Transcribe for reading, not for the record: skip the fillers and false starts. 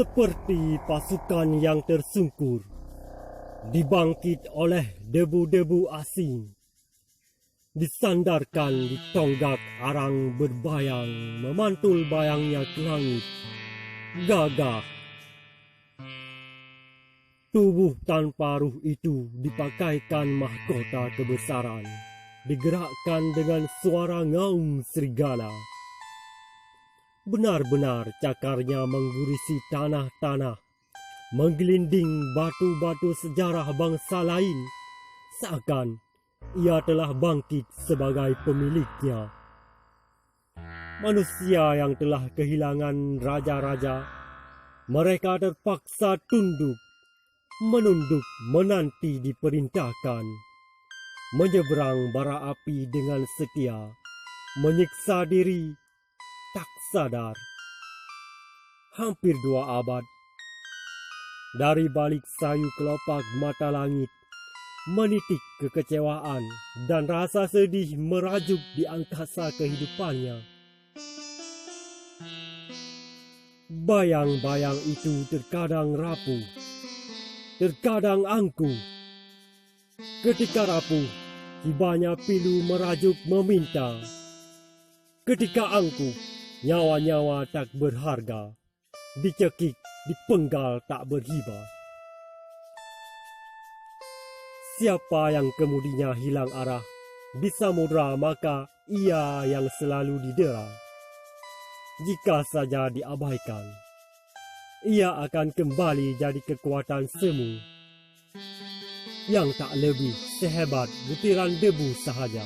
Seperti pasukan yang tersungkur, dibangkit oleh debu-debu asing, disandarkan di tonggak arang berbayang, memantul bayangnya ke langit. Gagah. Tubuh tanpa ruh itu dipakaikan mahkota kebesaran, digerakkan dengan suara ngaung srigala. Benar-benar cakarnya menggurisi tanah-tanah, menggelinding batu-batu sejarah bangsa lain, seakan ia telah bangkit sebagai pemiliknya. Manusia yang telah kehilangan raja-raja, mereka terpaksa tunduk, menunduk menanti diperintahkan, menyeberang bara api dengan setia, menyiksa diri, tak sadar. Hampir 2 abad, dari balik sayu kelopak mata langit, menitik kekecewaan dan rasa sedih merajuk di angkasa kehidupannya. Bayang-bayang itu terkadang rapuh, terkadang angkuh. Ketika rapuh, tibanya pilu merajuk meminta. Ketika angkuh, nyawa-nyawa tak berharga, dicekik, dipenggal tak berhibah. Siapa yang kemudinya hilang arah di samudra, maka ia yang selalu didera. Jika saja diabaikan, ia akan kembali jadi kekuatan semu yang tak lebih sehebat butiran debu sahaja.